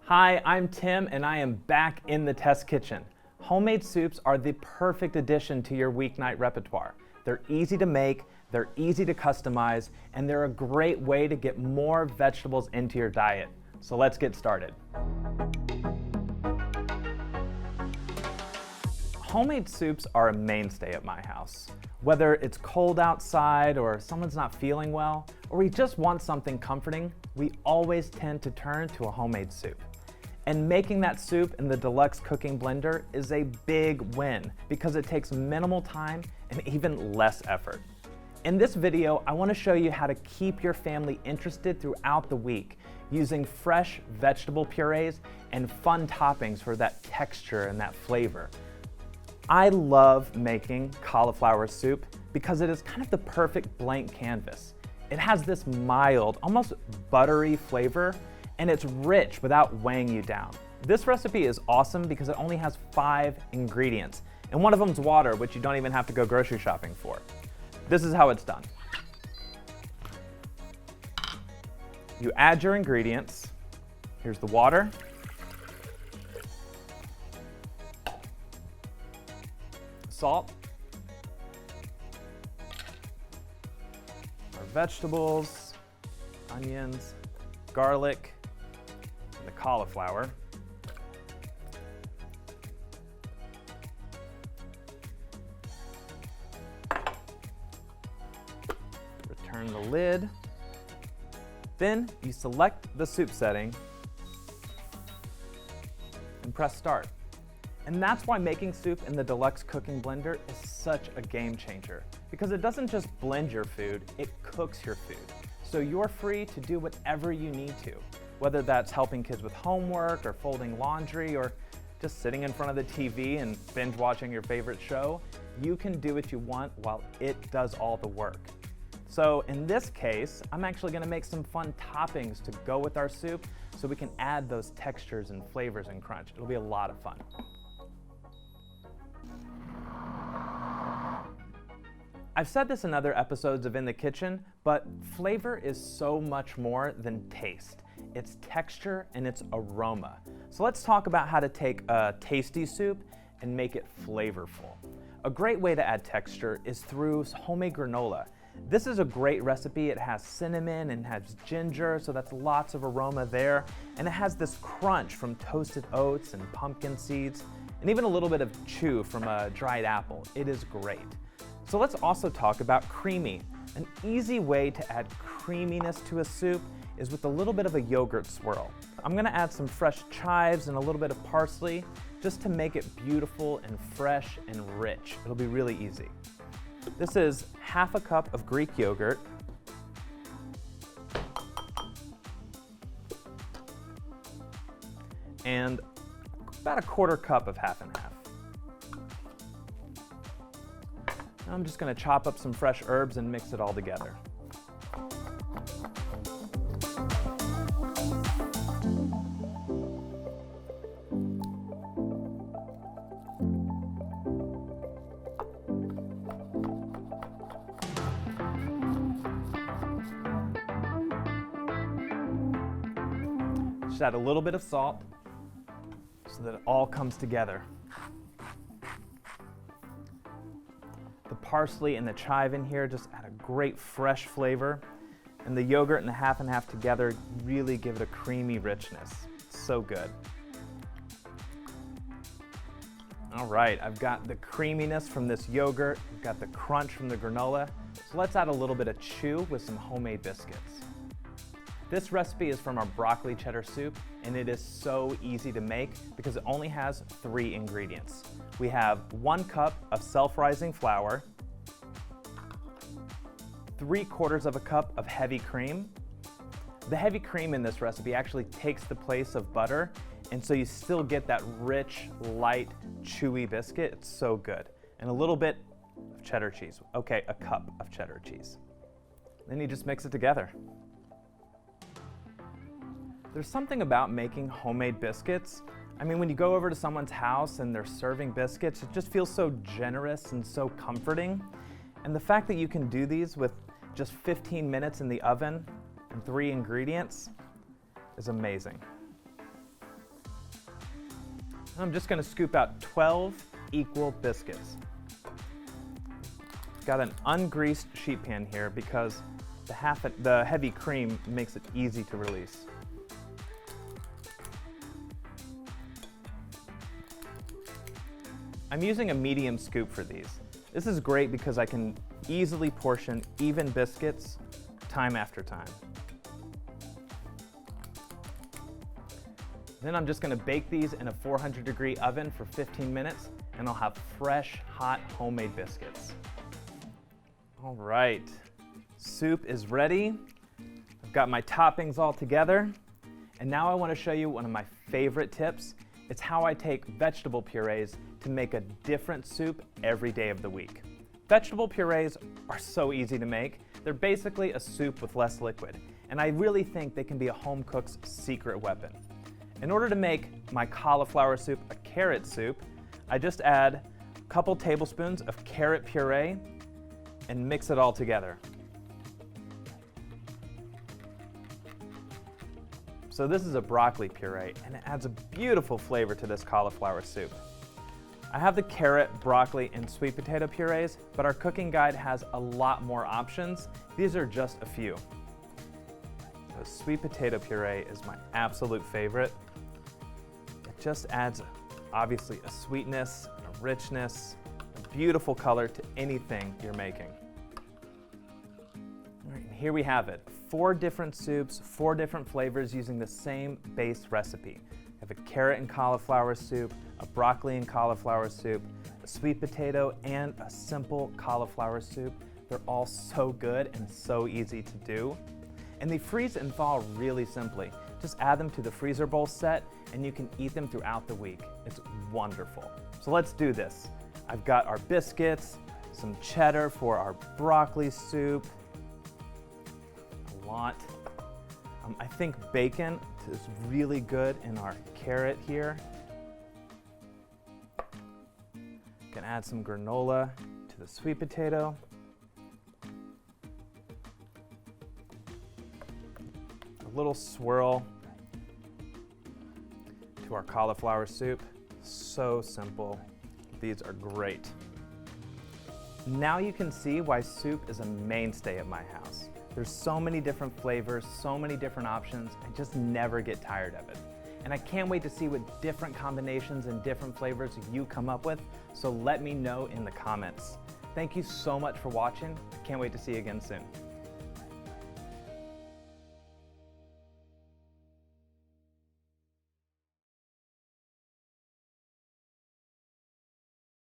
Hi, I'm Tim and I am back in the test kitchen. Homemade soups are the perfect addition to your weeknight repertoire. They're easy to make, they're easy to customize, and they're a great way to get more vegetables into your diet. So let's get started. Homemade soups are a mainstay at my house. Whether it's cold outside or someone's not feeling well, or we just want something comforting, we always tend to turn to a homemade soup. And making that soup in the Deluxe Cooking Blender is a big win because it takes minimal time and even less effort. In this video, I want to show you how to keep your family interested throughout the week using fresh vegetable purees and fun toppings for that texture and that flavor. I love making cauliflower soup because it is kind of the perfect blank canvas. It has this mild, almost buttery flavor, and it's rich without weighing you down. This recipe is awesome because it only has 5 ingredients, and one of them's water, which you don't even have to go grocery shopping for. This is how it's done. You add your ingredients. Here's the water. Salt. Our vegetables, onions, garlic, and the cauliflower. Return the lid. Then you select the soup setting and press start. And that's why making soup in the Deluxe Cooking Blender is such a game changer, because it doesn't just blend your food, it cooks your food. So you're free to do whatever you need to, whether that's helping kids with homework or folding laundry or just sitting in front of the TV and binge watching your favorite show. You can do what you want while it does all the work. So in this case, I'm actually gonna make some fun toppings to go with our soup so we can add those textures and flavors and crunch. It'll be a lot of fun. I've said this in other episodes of In the Kitchen, but flavor is so much more than taste. It's texture and it's aroma. So let's talk about how to take a tasty soup and make it flavorful. A great way to add texture is through homemade granola. This is a great recipe. It has cinnamon and has ginger, so that's lots of aroma there. And it has this crunch from toasted oats and pumpkin seeds, and even a little bit of chew from a dried apple. It is great. So let's also talk about creamy. An easy way to add creaminess to a soup is with a little bit of a yogurt swirl. I'm gonna add some fresh chives and a little bit of parsley just to make it beautiful and fresh and rich. It'll be really easy. This is half a cup of Greek yogurt, and about a quarter cup of half and half. I'm just going to chop up some fresh herbs and mix it all together. Just add a little bit of salt so that it all comes together. The parsley and the chive in here just add a great fresh flavor, and the yogurt and the half and half together really give it a creamy richness. It's so good. All right, I've got the creaminess from this yogurt, I've got the crunch from the granola, so let's add a little bit of chew with some homemade biscuits. This recipe is from our broccoli cheddar soup, and it is so easy to make because it only has 3 ingredients. We have 1 cup of self-rising flour, 3/4 of a cup of heavy cream. The heavy cream in this recipe actually takes the place of butter, and so you still get that rich, light, chewy biscuit. It's so good. And a little bit of cheddar cheese. Okay, a cup of cheddar cheese. Then you just mix it together. There's something about making homemade biscuits. I mean, when you go over to someone's house and they're serving biscuits, it just feels so generous and so comforting. And the fact that you can do these with just 15 minutes in the oven and 3 ingredients is amazing. I'm just going to scoop out 12 equal biscuits. Got an ungreased sheet pan here because the heavy cream makes it easy to release. I'm using a medium scoop for these. This is great because I can easily portion even biscuits time after time. Then I'm just going to bake these in a 400-degree oven for 15 minutes, and I'll have fresh, hot, homemade biscuits. All right, soup is ready. I've got my toppings all together, and now I want to show you one of my favorite tips. It's how I take vegetable purees to make a different soup every day of the week. Vegetable purees are so easy to make. They're basically a soup with less liquid, and I really think they can be a home cook's secret weapon. In order to make my cauliflower soup a carrot soup, I just add a couple tablespoons of carrot puree and mix it all together. So this is a broccoli puree, and it adds a beautiful flavor to this cauliflower soup. I have the carrot, broccoli, and sweet potato purees, but our cooking guide has a lot more options. These are just a few. The sweet potato puree is my absolute favorite. It just adds, obviously, a sweetness, a richness, a beautiful color to anything you're making. All right, and here we have it. 4 different soups, 4 different flavors using the same base recipe. I have a carrot and cauliflower soup, a broccoli and cauliflower soup, a sweet potato, and a simple cauliflower soup. They're all so good and so easy to do. And they freeze and thaw really simply. Just add them to the freezer bowl set and you can eat them throughout the week. It's wonderful. So let's do this. I've got our biscuits, some cheddar for our broccoli soup, a lot. I think bacon is really good in our carrot here. Can add some granola to the sweet potato. A little swirl to our cauliflower soup. So simple. These are great. Now you can see why soup is a mainstay at my house. There's so many different flavors, so many different options. I just never get tired of it. And I can't wait to see what different combinations and different flavors you come up with, so let me know in the comments. Thank you so much for watching. I can't wait to see you again soon.